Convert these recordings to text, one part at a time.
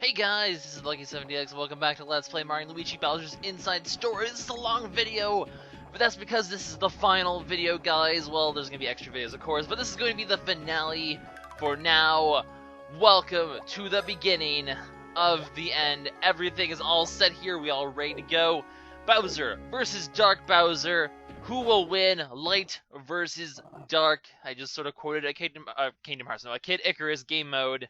Hey guys, this is LuckySevenDX. Welcome back to Let's Play Mario and Luigi Bowser's Inside Story. This is a long video, but that's because this is the final video, guys. Well, there's going to be extra videos, of course, but this is going to be the finale for now. Welcome to the beginning of the end. Everything is all set here. We all ready to go. Bowser versus Dark Bowser. Who will win? Light versus Dark. I just sort of quoted a Kingdom Hearts, no, a Kid Icarus game mode.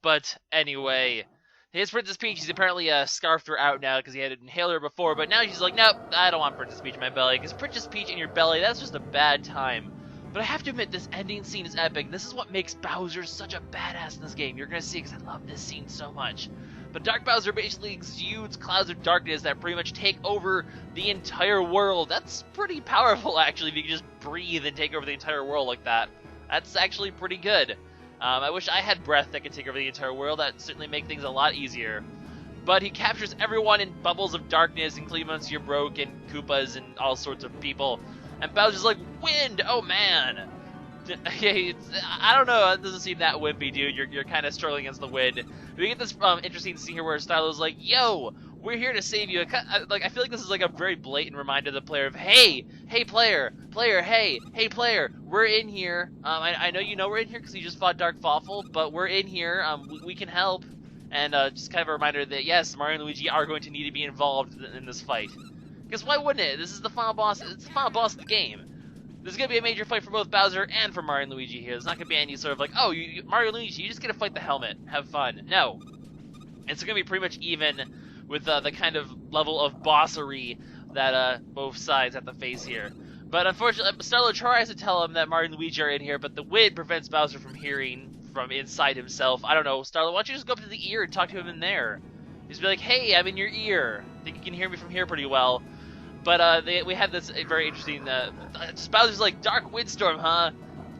But anyway, his Princess Peach, he's apparently scarfed her out now because he had an inhaler before, but now she's like, nope, I don't want Princess Peach in my belly, because Princess Peach in your belly, that's just a bad time. But I have to admit, this ending scene is epic. This is what makes Bowser such a badass in this game. You're going to see, because I love this scene so much. But Dark Bowser basically exudes clouds of darkness that pretty much take over the entire world. That's pretty powerful, actually, if you can just breathe and take over the entire world like that. That's actually pretty good. I wish I had breath that could take over the entire world. That would certainly make things a lot easier. But he captures everyone in bubbles of darkness, including Monsieur Broke and Koopas and all sorts of people. And Bowser's like, wind! Oh, man! I don't know, it doesn't seem that wimpy, dude. You're kind of struggling against the wind. We get this interesting scene here where Starlow's like, yo, we're here to save you. I feel like this is like a very blatant reminder to the player of, hey player, hey player, we're in here. I know you know we're in here because you just fought Dark Fawful, but we're in here. We can help. And just kind of a reminder that yes, Mario and Luigi are going to need to be involved in this fight. Because why wouldn't it? This is the final boss. It's the final boss of the game. There's going to be a major fight for both Bowser and for Mario and Luigi here. There's not going to be any sort of like, oh, Mario and Luigi, you just get to fight the helmet. Have fun. No. It's going to be pretty much even with the kind of level of bossery that both sides have to face here. But unfortunately, Starlow tries to tell him that Mario and Luigi are in here, but the wind prevents Bowser from hearing from inside himself. I don't know, Starlow, why don't you just go up to the ear and talk to him in there? Just be like, hey, I'm in your ear. I think you can hear me from here pretty well. But we had this very interesting, Bowser's like, Dark Windstorm, huh?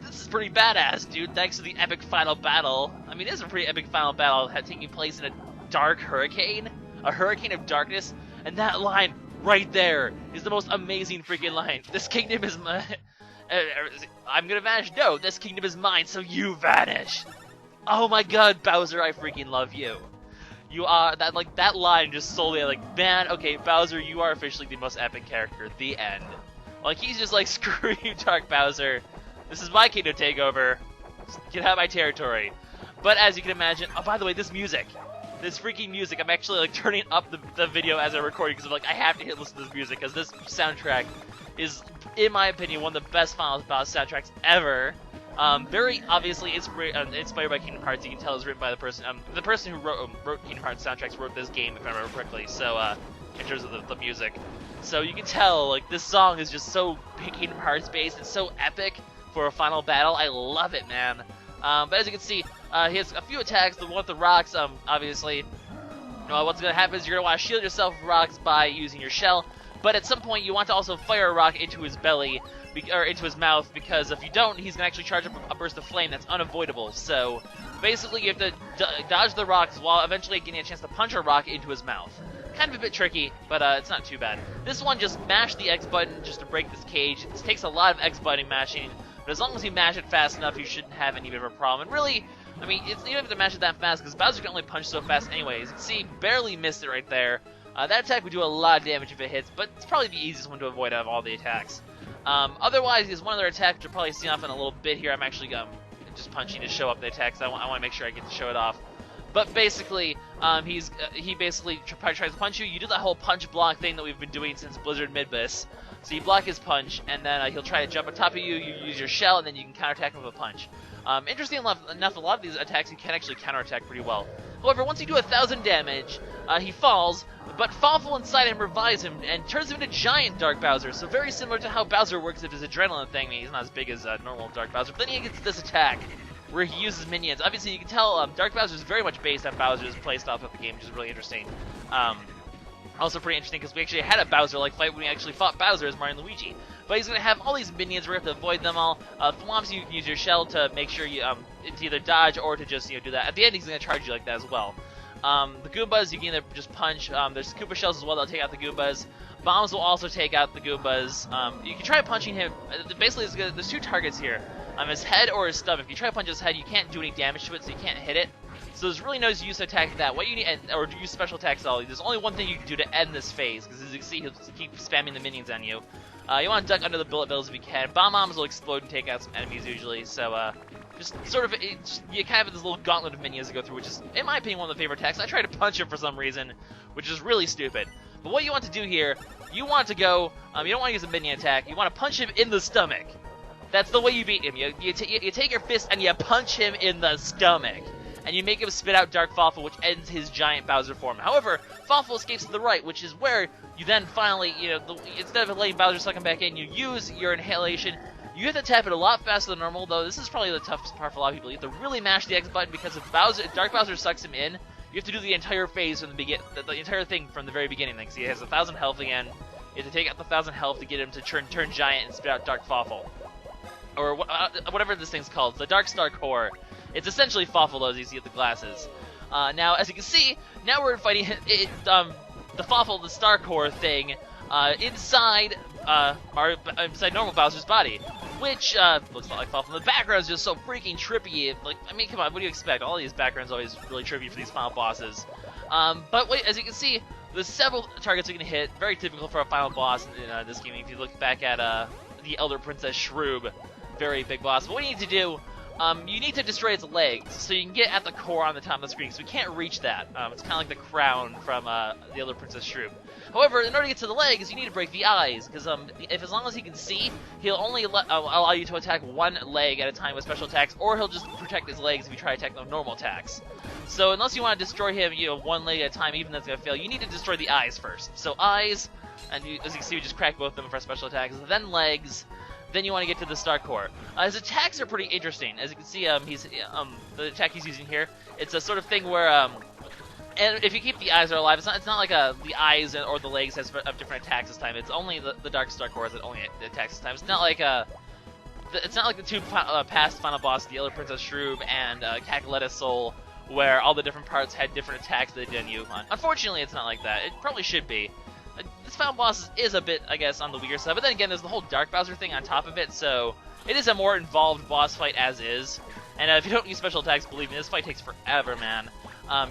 This is pretty badass, dude, thanks to the epic final battle. I mean, it is a pretty epic final battle taking place in a dark hurricane. A hurricane of darkness, and that line right there is the most amazing freaking line. This kingdom is mine. I'm gonna vanish. No, this kingdom is mine, so you vanish. Oh my god, Bowser, I freaking love you. You are, that line just solely, like, man, okay, Bowser, you are officially the most epic character. The end. Like, he's just like, screw you, Dark Bowser. This is my kingdom takeover. Just get out of my territory. But as you can imagine, oh, by the way, this music. This freaking music, I'm actually like turning up the video as I'm recording because I'm like, I have to listen to this music because this soundtrack is, in my opinion, one of the best Final Boss soundtracks ever. Very obviously inspired by Kingdom Hearts. You can tell it's written by the person who wrote Kingdom Hearts soundtracks wrote this game, if I remember correctly. So in terms of the music, so you can tell like this song is just so Kingdom Hearts based. It's so epic for a final battle. I love it, man. But as you can see, he has a few attacks. The one with the rocks, obviously, what's going to happen is you're going to want to shield yourself from rocks by using your shell. But at some point, you want to also fire a rock into his belly, or into his mouth, because if you don't, he's going to actually charge up a burst of flame that's unavoidable. So basically, you have to dodge the rocks while eventually getting a chance to punch a rock into his mouth. Kind of a bit tricky, but it's not too bad. This one, just mash the X button just to break this cage. It takes a lot of X button mashing. But as long as you mash it fast enough, you shouldn't have any bit of a problem. And really, I mean, you don't have to mash it that fast, because Bowser can only punch so fast anyways. You can see, barely missed it right there. That attack would do a lot of damage if it hits, but it's probably the easiest one to avoid out of all the attacks. Otherwise, there's one other attack which you'll probably see off in a little bit here. I'm actually just punching to show up the attacks. I want to make sure I get to show it off. But basically, he basically tries to punch you. You do that whole punch block thing that we've been doing since Blizzard Midbus. So you block his punch, and then he'll try to jump on top of you. You use your shell, and then you can counterattack him with a punch. Interesting enough, a lot of these attacks you can actually counterattack pretty well. However, once you do 1,000 damage, he falls, but Fawful inside him revives him and turns him into giant Dark Bowser. So very similar to how Bowser works if his adrenaline thing. I mean, he's not as big as normal Dark Bowser, but then he gets this attack where he uses minions. Obviously, you can tell Dark Bowser is very much based on Bowser's playstyle throughout the game, which is really interesting. Also pretty interesting because we actually had a Bowser-like fight when we actually fought Bowser as Mario and Luigi. But he's going to have all these minions where you have to avoid them all. Thwomps, you can use your shell to make sure you to either dodge or to just do that. At the end, he's going to charge you like that as well. The Goombas, you can either just punch. There's Koopa shells as well that'll take out the Goombas. Bombs will also take out the Goombas. You can try punching him. Basically, there's two targets here. His head or his stomach. If you try to punch his head, you can't do any damage to it, so you can't hit it. So there's really no use to attack that. What you need, or use special attacks at all. There's only one thing you can do to end this phase, because as you can see, he'll keep spamming the minions on you. You want to duck under the bullet bills if you can. Bomb bombs will explode and take out some enemies usually, so just sort of, you kind of have this little gauntlet of minions to go through, which is, in my opinion, one of the favorite attacks. I try to punch him for some reason, which is really stupid. But what you want to do here, you want to go, you don't want to use a minion attack, you want to punch him in the stomach. That's the way you beat him. You take your fist and you punch him in the stomach. And you make him spit out Dark Fawful, which ends his giant Bowser form. However, Fawful escapes to the right, which is where you then finally, instead of letting Bowser suck him back in, you use your inhalation. You have to tap it a lot faster than normal, though this is probably the toughest part for a lot of people. You have to really mash the X button, because if Dark Bowser sucks him in, you have to do the entire phase from the entire thing from the very beginning. Because he has 1,000 health again. You have to take out the 1,000 health to get him to turn giant and spit out Dark Fawful. Or whatever this thing's called. It's the Dark Star Core. It's essentially Fawful, though, as you see with the glasses. Now, as you can see, now we're fighting the Fawful, the Star Core thing, inside normal Bowser's body, which looks a lot like Fawful. The background is just so freaking trippy. Like, I mean, come on, what do you expect? All these backgrounds are always really trippy for these final bosses. But wait, as you can see, there's several targets you can hit. Very typical for a final boss in this game. If you look back at the Elder Princess Shroob, very big boss. But what you need to do, you need to destroy its legs, so you can get at the core on the top of the screen, because we can't reach that. It's kind of like the crown from the Elder Princess Shroob. However, in order to get to the legs, you need to break the eyes, because as long as he can see, he'll only allow you to attack one leg at a time with special attacks, or he'll just protect his legs if you try to attack them with normal attacks. So unless you want to destroy him, one leg at a time, even that's going to fail, you need to destroy the eyes first. So eyes, and as you can see, we just crack both of them for special attacks, then legs. Then you want to get to the Star Core. His attacks are pretty interesting. As you can see, the attack he's using here, it's a sort of thing where, and if you keep the eyes are alive, it's not like the eyes or the legs have different attacks this time. It's only the Dark Star Core that only attacks this time. It's not like the two past final bosses, the Elder Princess Shroob and Cacoletta Soul, where all the different parts had different attacks that they did on you. Unfortunately, it's not like that. It probably should be. This final boss is a bit, I guess, on the weaker side, but then again, there's the whole Dark Bowser thing on top of it, so it is a more involved boss fight as is. And if you don't use special attacks, believe me, this fight takes forever, man.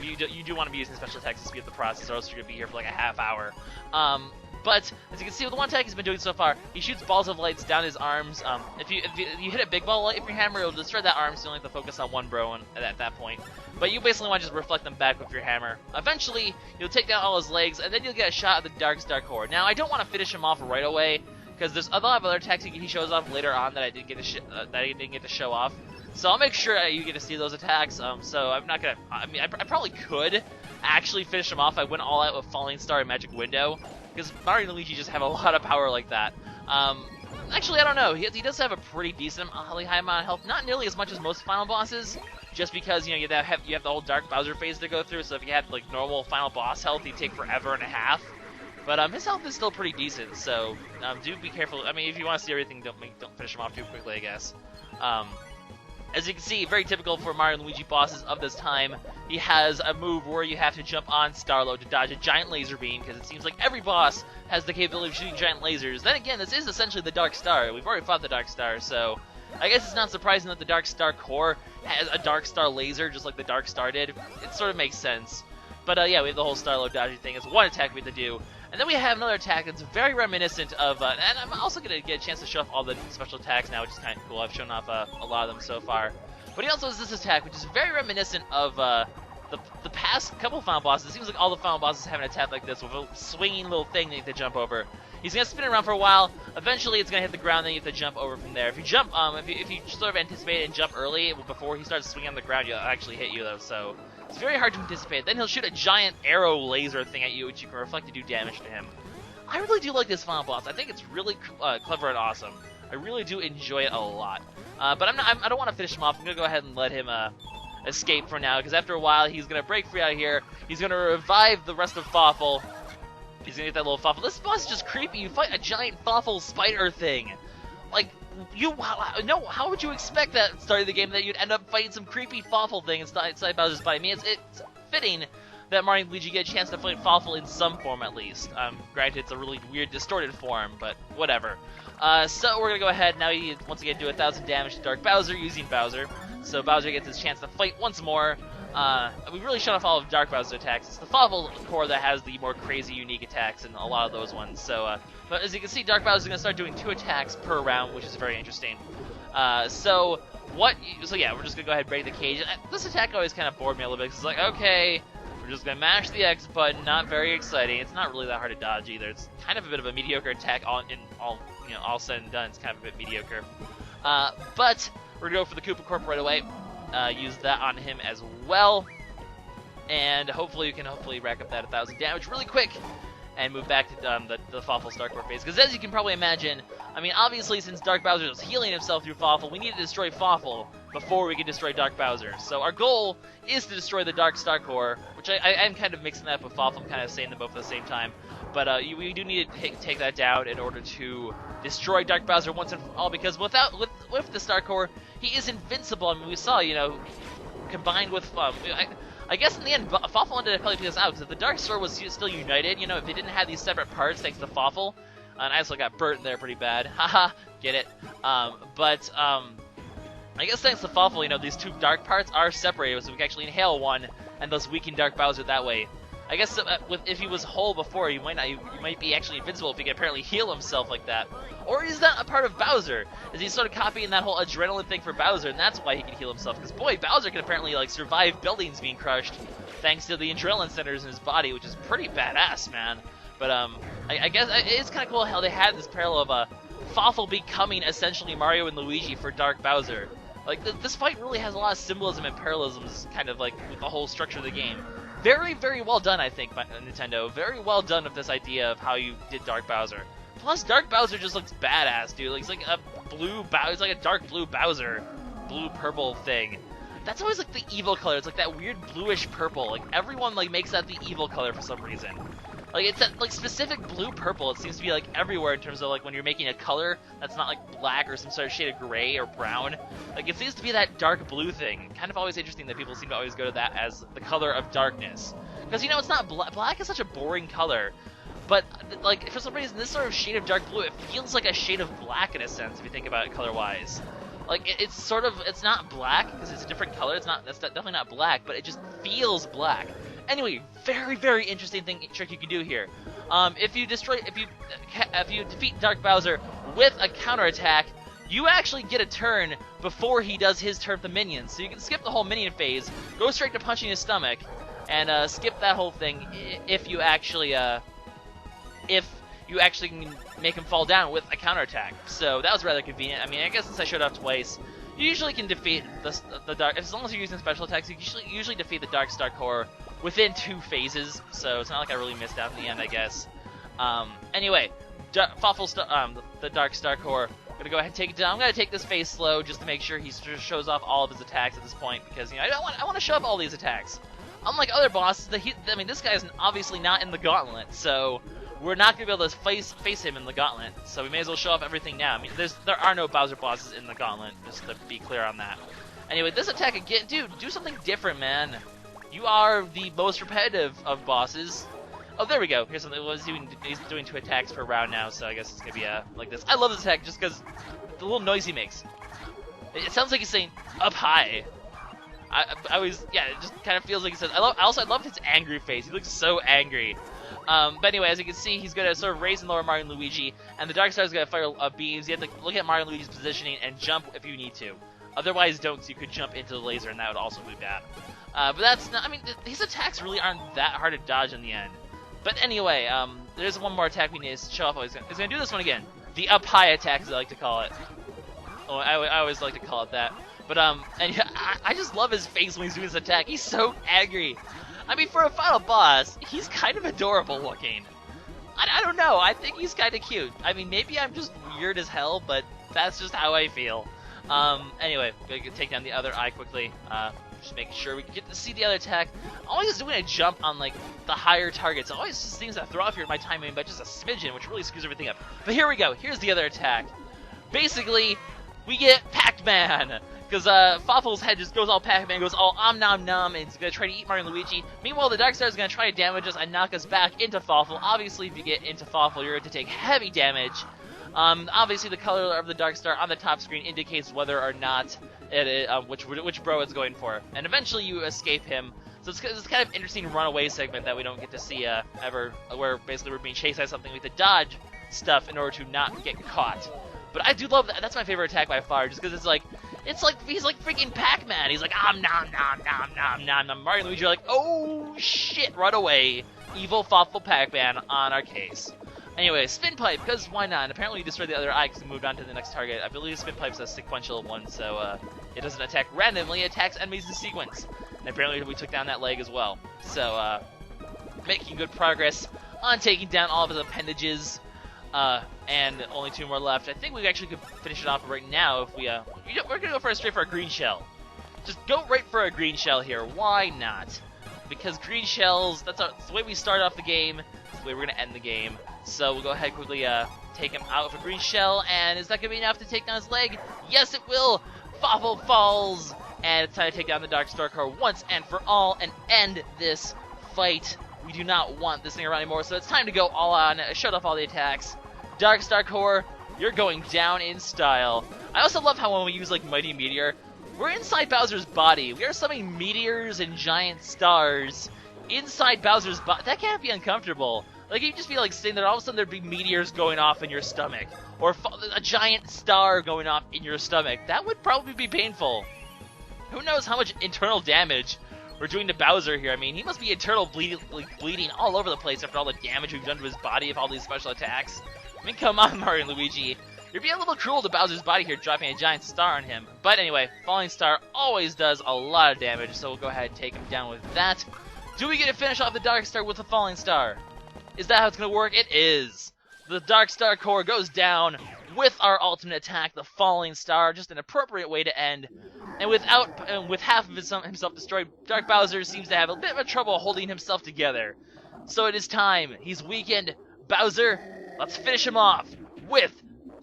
You do want to be using special attacks to speed up the process, or else you're going to be here for like a half hour. But as you can see, with the one attack he's been doing so far, he shoots balls of lights down his arms. If you hit a big ball of light with your hammer, it'll destroy that arm, so you only have to focus on one bro at that point. But you basically want to just reflect them back with your hammer. Eventually, you'll take down all his legs, and then you'll get a shot at the Dark Star Core. Now, I don't want to finish him off right away, because there's a lot of other attacks he shows off later on that I didn't get to show off. So I'll make sure you get to see those attacks. So I'm not gonna. I mean, I probably could actually finish him off. I went all out with Falling Star and Magic Window, because Mario and Luigi just have a lot of power like that. Actually, I don't know. He does have a pretty decent, high amount of health. Not nearly as much as most final bosses, just because you have the whole Dark Bowser phase to go through. So if you had like normal final boss health, he'd take forever and a half. But his health is still pretty decent. So do be careful. I mean, if you want to see everything, don't finish him off too quickly, I guess. As you can see, very typical for Mario and Luigi bosses of this time, he has a move where you have to jump on Starlow to dodge a giant laser beam, because it seems like every boss has the capability of shooting giant lasers. Then again, this is essentially the Dark Star. We've already fought the Dark Star, so I guess it's not surprising that the Dark Star Core has a Dark Star laser, just like the Dark Star did. It sort of makes sense. But yeah, we have the whole Starlow dodging thing. It's one attack we have to do. And then we have another attack that's very reminiscent of, and I'm also going to get a chance to show off all the special attacks now, which is kind of cool. I've shown off a lot of them so far. But he also has this attack, which is very reminiscent of the past couple final bosses. It seems like all the final bosses have an attack like this, with a swinging little thing that you have to jump over. He's going to spin around for a while. Eventually, it's going to hit the ground, then you have to jump over from there. If you jump, if you sort of anticipate and jump early, before he starts swinging on the ground, he'll actually hit you, though, so it's very hard to anticipate. Then he'll shoot a giant arrow laser thing at you, which you can reflect to do damage to him. I really do like this final boss. I think it's really clever and awesome. I really do enjoy it a lot. But I don't want to finish him off. I'm going to go ahead and let him escape for now, because after a while, he's going to break free out of here. He's going to revive the rest of Fawful. He's going to get that little Fawful. This boss is just creepy. You fight a giant Fawful spider thing. Like, how would you expect that at the start of the game, that you'd end up fighting some creepy Fawful thing inside Bowser's body? I mean, it's fitting that Mario and Luigi get a chance to fight Fawful in some form, at least. Granted, it's a really weird, distorted form, but whatever. So we're going to go ahead now, once again, do 1,000 damage to Dark Bowser using Bowser. So Bowser gets his chance to fight once more. We really shut off all of Dark Bowser's attacks. It's the Fawful core that has the more crazy, unique attacks and a lot of those ones. So, but as you can see, Dark Bowser's going to start doing 2 attacks per round, which is very interesting. So yeah, we're just going to go ahead and break the cage. This attack always kind of bored me a little bit, because it's like, okay, we're just going to mash the X button, not very exciting. It's not really that hard to dodge either. It's kind of a bit of a mediocre attack, all said and done. It's kind of a bit mediocre. But we're going to go for the Koopa Corp right away. Use that on him as well. And hopefully we can rack up that 1,000 damage really quick and move back to the Fawful Star Core phase. Because as you can probably imagine, I mean, obviously since Dark Bowser was healing himself through Fawful, we need to destroy Fawful before we can destroy Dark Bowser. So our goal is to destroy the Dark Star Core, which I am kind of mixing that up with Fawful. I'm kind of saying them both at the same time. But we do need to take that down in order to destroy Dark Bowser once and for all, because with the Star Core, he is invincible. I mean, we saw, combined with I guess in the end, Fawful ended up probably picking us out, because if the Dark Star was still united, if they didn't have these separate parts thanks to Fawful, and I also got burnt there pretty bad, haha, get it, I guess thanks to Fawful, these 2 dark parts are separated, so we can actually inhale one, and thus weaken Dark Bowser that way. I guess if he was whole before, he might be actually invincible if he can apparently heal himself like that. Or is that a part of Bowser? Is he sort of copying that whole adrenaline thing for Bowser, and that's why he can heal himself? Because boy, Bowser can apparently survive buildings being crushed thanks to the adrenaline centers in his body, which is pretty badass, man. But I guess it's kind of cool how they had this parallel of Fawful becoming essentially Mario and Luigi for Dark Bowser. This fight really has a lot of symbolism and parallelisms, kind of with the whole structure of the game. Very, very well done, I think, by Nintendo. Very well done with this idea of how you did Dark Bowser. Plus, Dark Bowser just looks badass, dude. It's like a it's like a dark blue Bowser, blue-purple thing. That's always the evil color. It's like that weird bluish purple. Everyone makes that the evil color for some reason. It's that specific blue-purple. It seems to be everywhere in terms of when you're making a color that's not black or some sort of shade of gray or brown. It seems to be that dark blue thing. Kind of always interesting that people seem to always go to that as the color of darkness. Because it's not black is such a boring color. But for some reason, this sort of shade of dark blue, it feels like a shade of black in a sense if you think about it color-wise. It's not black because it's a different color. That's definitely not black, but it just feels black. Anyway, very, very interesting trick you can do here. If you defeat Dark Bowser with a counterattack, you actually get a turn before he does his turn with the minions. So you can skip the whole minion phase, go straight to punching his stomach, and skip that whole thing if you actually can make him fall down with a counterattack. So that was rather convenient. I mean, I guess since I showed up twice, you usually can defeat the Dark, as long as you're using special attacks, you usually defeat the Dark Star Core within 2 phases, so it's not like I really missed out in the end, I guess. Anyway, Fawful the Dark Star Core, I'm gonna go ahead and take it down. I'm gonna take this phase slow just to make sure he shows off all of his attacks at this point, because I want to show up all these attacks. Unlike other bosses, this guy is obviously not in the gauntlet, so we're not gonna be able to face him in the gauntlet. So we may as well show off everything now. I mean, there are no Bowser bosses in the gauntlet, just to be clear on that. Anyway, this attack again, dude, do something different, man. You are the most repetitive of bosses. Oh, there we go. Here's something. He's doing 2 attacks per round now, so I guess it's gonna be like this. I love this attack just because the little noise he makes. It sounds like he's saying "up high." It just kind of feels like he says. I love his angry face. He looks so angry. But anyway, as you can see, he's gonna sort of raise and lower Mario and Luigi, and the Dark Star's gonna fire beams. You have to look at Mario and Luigi's positioning and jump if you need to. Otherwise, don't. So you could jump into the laser, and that would also be bad. But that's not. I mean, these attacks really aren't that hard to dodge in the end. But anyway, there's one more attack we need to show off. He's gonna do this one again. The up high attack, as I like to call it. Oh, I always like to call it that. But I just love his face when he's doing this attack. He's so angry. I mean, for a final boss, he's kind of adorable looking. I don't know. I think he's kind of cute. I mean, maybe I'm just weird as hell, but that's just how I feel. Anyway, we're gonna take down the other eye quickly. Just making sure we can get to see the other attack. Always doing a jump on the higher targets. Always just things that throw off my timing by just a smidgen, which really screws everything up. But here we go. Here's the other attack. Basically, we get Pac-Man. Because Fawful's head just goes all Pac-Man, goes all nom nom, and he's going to try to eat Mario and Luigi. Meanwhile, the Dark Star is going to try to damage us and knock us back into Fawful. Obviously, if you get into Fawful, you're going to take heavy damage. Obviously, the color of the Dark Star on the top screen indicates whether or not which bro it's going for. And eventually, you escape him. So it's kind of interesting runaway segment that we don't get to see ever, where basically we're being chased by something. We have to dodge stuff in order to not get caught. But I do love that. That's my favorite attack by far, just because it's like he's like freaking Pac-Man. He's like nom nom nom nom nom nom. Mario and Luigi are like, oh shit, run away, evil Fawful Pac-Man on our case. Anyway, Spin Pipe, because why not? And apparently you destroyed the other eye because you moved on to the next target. I believe Spin Pipe's a sequential one, so it doesn't attack randomly, it attacks enemies in sequence. And apparently we took down that leg as well. So, making good progress on taking down all of his appendages. And only 2 more left. I think we actually could finish it off right now if we're gonna go straight for a green shell. Just go right for a green shell here. Why not? Because green shells, that's the way we start off the game. That's the way we're gonna end the game. So we'll go ahead and quickly take him out of a green shell. And is that gonna be enough to take down his leg? Yes, it will. Fawful falls, and it's time to take down the Dark Star Core once and for all and end this fight. We do not want this thing around anymore, so it's time to go all on. Shut off all the attacks. Dark Star Core, you're going down in style. I also love how when we use like Mighty Meteor, we're inside Bowser's body. We are summoning meteors and giant stars inside Bowser's body. That can't be uncomfortable. Like, you'd just be like sitting there, all of a sudden there'd be meteors going off in your stomach, or a giant star going off in your stomach. That would probably be painful. Who knows how much internal damage we're doing to Bowser here. I mean, he must be internal bleeding all over the place after all the damage we've done to his body with all these special attacks. I mean, come on, Mario and Luigi. You're being a little cruel to Bowser's body here, dropping a giant star on him. But anyway, Falling Star always does a lot of damage, so we'll go ahead and take him down with that. Do we get to finish off the Dark Star with the Falling Star? Is that how it's going to work? It is. The Dark Star Core goes down with our ultimate attack, the Falling Star. Just an appropriate way to end. And with half of himself destroyed, Dark Bowser seems to have a bit of trouble holding himself together. So it is time. He's weakened. Bowser, let's finish him off with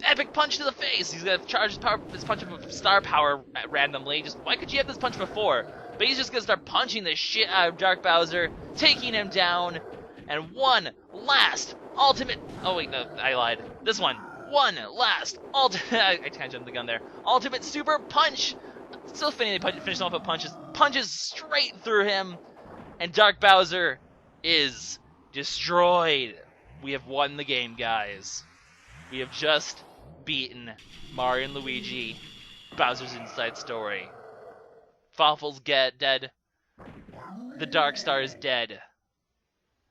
epic punch to the face. He's gonna charge his punch with star power randomly. Just why could you have this punch before? But he's just gonna start punching the shit out of Dark Bowser, taking him down. And one last ultimate. Oh wait, no, I lied. This one. One last ultimate. I kind of jumped the gun there. Ultimate super punch. Still finish him off with punches straight through him, and Dark Bowser is destroyed. We have won the game, guys. We have just beaten Mario and Luigi, Bowser's Inside Story. Fawful's dead. The Dark Star is dead.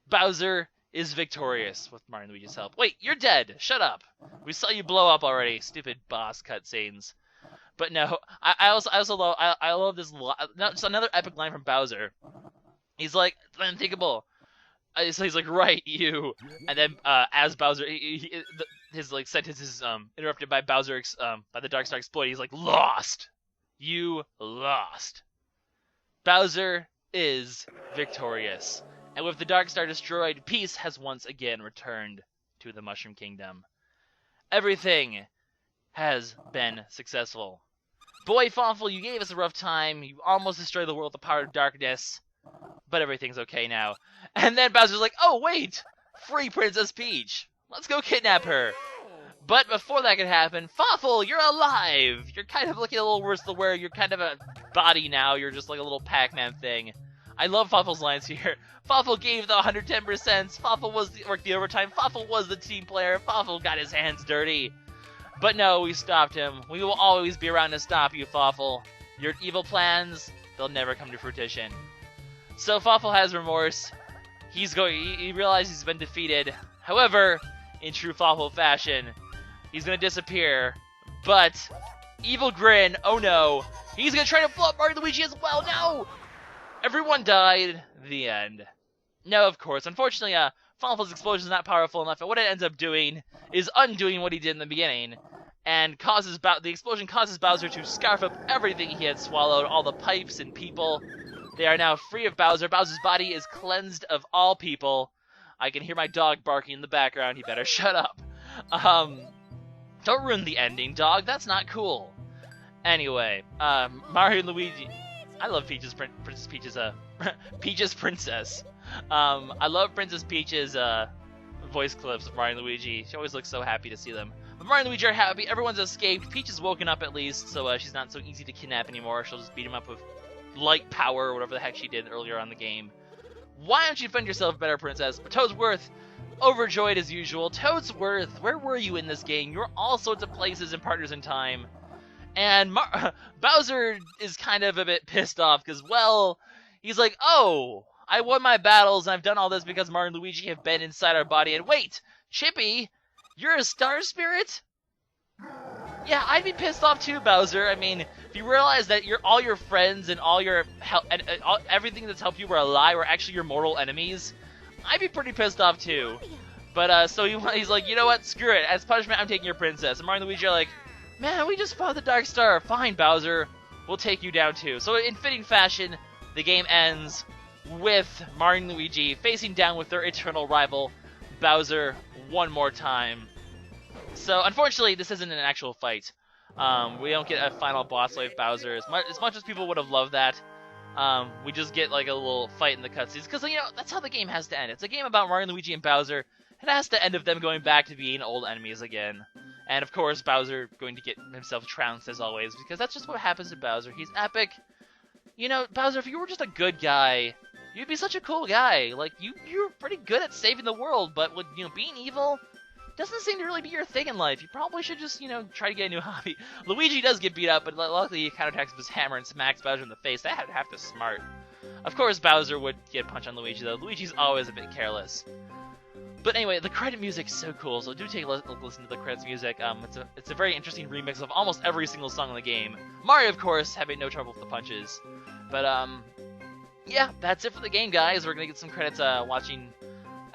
Bowser is victorious with Mario and Luigi's help. Wait, you're dead. Shut up. We saw you blow up already. Stupid boss cutscenes. But no, I love this. Just another epic line from Bowser. He's like, it's unthinkable. So he's like, right, you. And then as Bowser, his like sentence is interrupted by Bowser by the Dark Star exploding. He's like, lost. You lost. Bowser is victorious. And with the Dark Star destroyed, peace has once again returned to the Mushroom Kingdom. Everything has been successful. Boy, Fawful, you gave us a rough time. You almost destroyed the world with the power of darkness. But everything's okay now. And then Bowser's like, oh wait! Free Princess Peach! Let's go kidnap her! But before that could happen, Fawful, you're alive! You're kind of looking a little worse than where you're kind of a body now. You're just like a little Pac-Man thing. I love Fawful's lines here. Fawful gave the 110%. Fawful worked the overtime. Fawful was the team player. Fawful got his hands dirty. But no, we stopped him. We will always be around to stop you, Fawful. Your evil plans, they'll never come to fruition. So Fawful has remorse. He realizes he's been defeated. However, in true Fawful fashion, he's gonna disappear. But Evil Grin, oh no, he's gonna try to blow up Mario and Luigi as well. No! Everyone died. The end. No, of course. Unfortunately, Fawful's explosion is not powerful enough, and what it ends up doing is undoing what he did in the beginning, and the explosion causes Bowser to scarf up everything he had swallowed, all the pipes and people. They are now free of Bowser. Bowser's body is cleansed of all people. I can hear my dog barking in the background. He better shut up. Don't ruin the ending, dog. That's not cool. Anyway, Mario and Luigi. I love Peach's Peach's Princess. I love Princess Peach's voice clips of Mario and Luigi. She always looks so happy to see them. But Mario and Luigi are happy. Everyone's escaped. Peach is woken up at least, so she's not so easy to kidnap anymore. She'll just beat him up with light power or whatever the heck she did earlier on the game. Why don't you defend yourself better, Princess? But Toadsworth, overjoyed as usual. Toadsworth, where were you in this game? You were all sorts of places and partners in time. And Bowser is kind of a bit pissed off because, well, he's like, oh, I won my battles and I've done all this because Mario and Luigi have been inside our body. And wait, Chippy, you're a star spirit? Yeah, I'd be pissed off too, Bowser. I mean, if you realize that all your friends and all your everything that's helped you were a lie were actually your mortal enemies, I'd be pretty pissed off too. But so he's like, you know what? Screw it. As punishment, I'm taking your princess. And Mario and Luigi are like, man, we just fought the Dark Star. Fine, Bowser. We'll take you down too. So in fitting fashion, the game ends with Mario and Luigi facing down with their eternal rival, Bowser, one more time. So, unfortunately, this isn't an actual fight. We don't get a final boss fight with Bowser. As much as people would have loved that, we just get like a little fight in the cutscenes. Because, you know, that's how the game has to end. It's a game about Mario, Luigi, and Bowser. It has to end with them going back to being old enemies again. And, of course, Bowser going to get himself trounced, as always. Because that's just what happens to Bowser. He's epic. You know, Bowser, if you were just a good guy, you'd be such a cool guy. Like, you're pretty good at saving the world. But with, you know, being evil doesn't seem to really be your thing in life. You probably should just, you know, try to get a new hobby. Luigi does get beat up, but luckily he counterattacks with his hammer and smacks Bowser in the face. That half the smart. Of course, Bowser would get punched on Luigi, though. Luigi's always a bit careless. But anyway, the credit music's so cool, so do take a listen to the credits music. It's a very interesting remix of almost every single song in the game. Mario, of course, having no trouble with the punches. But, yeah, that's it for the game, guys. We're gonna get some credits watching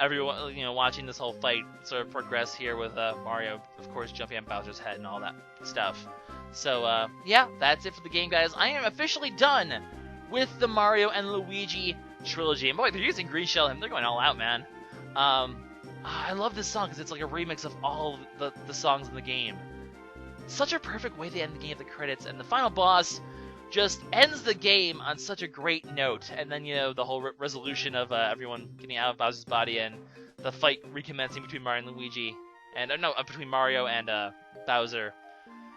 everyone, you know, watching this whole fight sort of progress here with Mario, of course, jumping on Bowser's head and all that stuff. So, yeah, that's it for the game, guys. I am officially done with the Mario and Luigi trilogy. And boy, they're using Green Shell Hymn. They're going all out, man. I love this song because it's like a remix of all the songs in the game. Such a perfect way to end the game with the credits, and the final boss just ends the game on such a great note. And then, you know, the whole resolution of everyone getting out of Bowser's body and the fight recommencing between Mario and Luigi. And, between Mario and Bowser.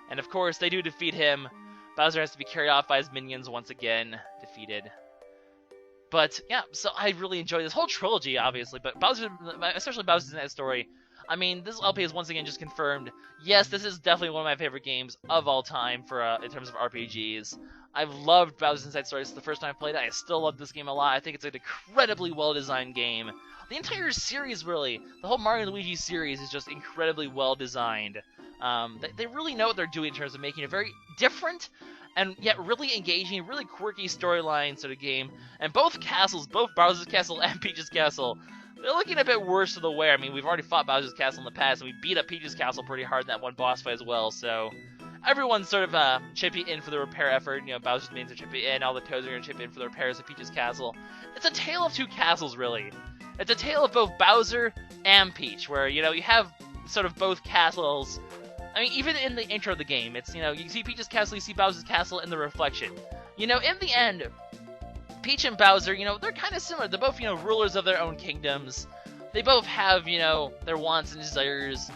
And, of course, they do defeat him. Bowser has to be carried off by his minions once again, defeated. But, yeah, so I really enjoyed this whole trilogy, obviously. But Bowser, especially Bowser's in that story, I mean, this LP is once again just confirmed. Yes, this is definitely one of my favorite games of all time for in terms of RPGs. I've loved Bowser's Inside Story. This is the first time I've played it. I still love this game a lot. I think it's an incredibly well-designed game. The entire series, really, the whole Mario and Luigi series is just incredibly well-designed. They really know what they're doing in terms of making a very different and yet really engaging, really quirky storyline sort of game. And both castles, both Bowser's Castle and Peach's Castle, they're looking a bit worse for the wear. I mean, we've already fought Bowser's Castle in the past, and we beat up Peach's Castle pretty hard in that one boss fight as well, so everyone's sort of chipping in for the repair effort. You know, Bowser's minions are chipping in, all the Toads are going to chip in for the repairs of Peach's Castle. It's a tale of two castles, really. It's a tale of both Bowser and Peach, where, you know, you have sort of both castles. I mean, even in the intro of the game, it's, you know, you see Peach's Castle, you see Bowser's Castle in the reflection. You know, in the end, Peach and Bowser, you know, they're kind of similar. They're both, you know, rulers of their own kingdoms. They both have, you know, their wants and desires.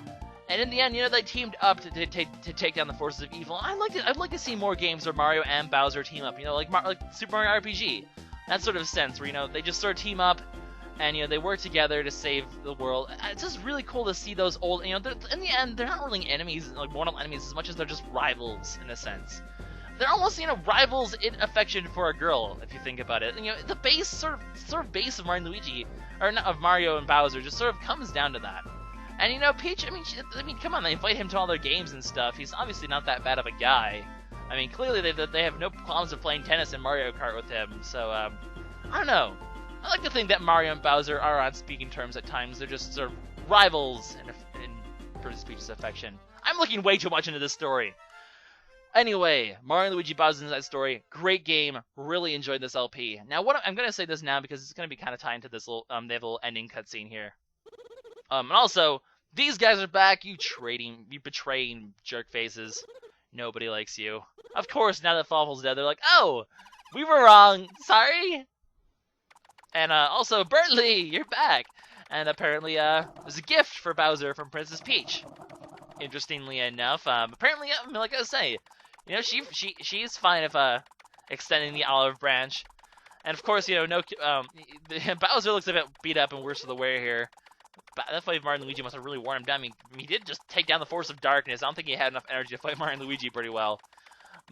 And in the end, you know, they teamed up to take down the forces of evil. I'd like to see more games where Mario and Bowser team up. You know, like Super Mario RPG. That sort of sense where, you know, they just sort of team up and, you know, they work together to save the world. It's just really cool to see those old, you know, in the end, they're not really enemies, like mortal enemies, as much as they're just rivals in a sense. They're almost, you know, rivals in affection for a girl, if you think about it. And, you know, the base sort of base of Mario and Luigi, or not, of Mario and Bowser, just sort of comes down to that. And, you know, Peach, I mean, come on, they invite him to all their games and stuff. He's obviously not that bad of a guy. I mean, clearly they have no qualms of playing tennis and Mario Kart with him. So, I don't know. I like to think that Mario and Bowser are on speaking terms at times. They're just sort of rivals in Princess Peach's affection. I'm looking way too much into this story. Anyway, Mario and Luigi Bowser's Inside Story, great game. Really enjoyed this LP. Now, I'm going to say this now because it's going to be kind of tied into this little, they have a little ending cutscene here. And also, these guys are back. You betraying jerk faces. Nobody likes you. Of course, now that Fawful's dead, they're like, oh, we were wrong. Sorry. And also, Bertley, you're back. And apparently, there's a gift for Bowser from Princess Peach. interestingly enough. Apparently, like I was saying, you know, she's fine if extending the olive branch. And of course, you know, no, Bowser looks a bit beat up and worse for the wear here. But that's why Mario and Luigi must have really worn him down. I mean, he did just take down the Force of Darkness. I don't think he had enough energy to fight Mario and Luigi pretty well.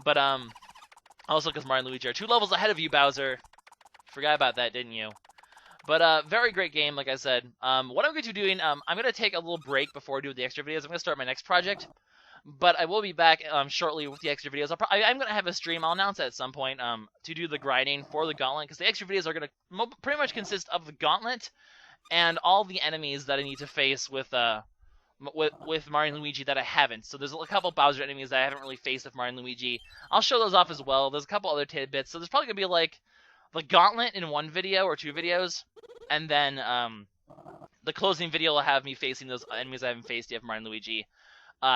But also because Mario and Luigi are 2 levels ahead of you, Bowser. Forgot about that, didn't you? But very great game, like I said. What I'm going to be doing, I'm going to take a little break before I do the extra videos. I'm going to start my next project. But I will be back shortly with the extra videos. I'm going to have a stream, I'll announce that at some point, to do the grinding for the Gauntlet. Because the extra videos are going to pretty much consist of the Gauntlet and all the enemies that I need to face with Mario and Luigi that I haven't. So there's a couple Bowser enemies that I haven't really faced with Mario and Luigi. I'll show those off as well. There's a couple other tidbits. So there's probably going to be like the Gauntlet in 1 video or 2 videos. And then the closing video will have me facing those enemies I haven't faced yet from Mario and Luigi.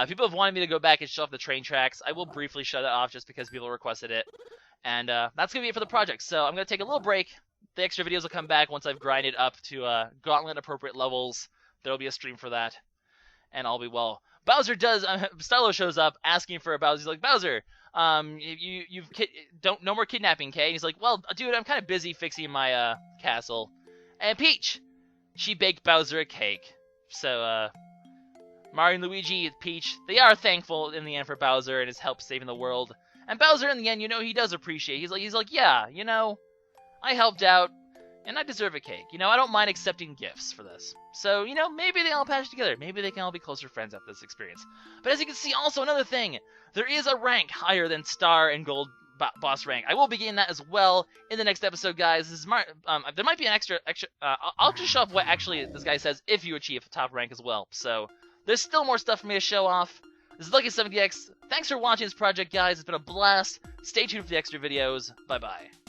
People have wanted me to go back and show off the train tracks. I will briefly show that off just because people requested it. And that's going to be it for the project. So I'm going to take a little break. The extra videos will come back once I've grinded up to Gauntlet appropriate levels. There will be a stream for that. And all be well. Bowser does, Starlow shows up asking for a Bowser. He's like, Bowser, no more kidnapping, okay? And he's like, well, dude, I'm kind of busy fixing my castle. And Peach, she baked Bowser a cake. So, Mario and Luigi, Peach, they are thankful in the end for Bowser and his help saving the world. And Bowser, in the end, you know, he does appreciate. He's like, yeah, you know, I helped out, and I deserve a cake. You know, I don't mind accepting gifts for this. So, you know, maybe they all patch together. Maybe they can all be closer friends after this experience. But as you can see, also another thing, there is a rank higher than Star and Gold boss rank. I will be getting that as well in the next episode, guys. This is there might be an extra. I'll just show off what actually this guy says if you achieve top rank as well. So there's still more stuff for me to show off. This is LuckySevenDX. Thanks for watching this project, guys. It's been a blast. Stay tuned for the extra videos. Bye bye.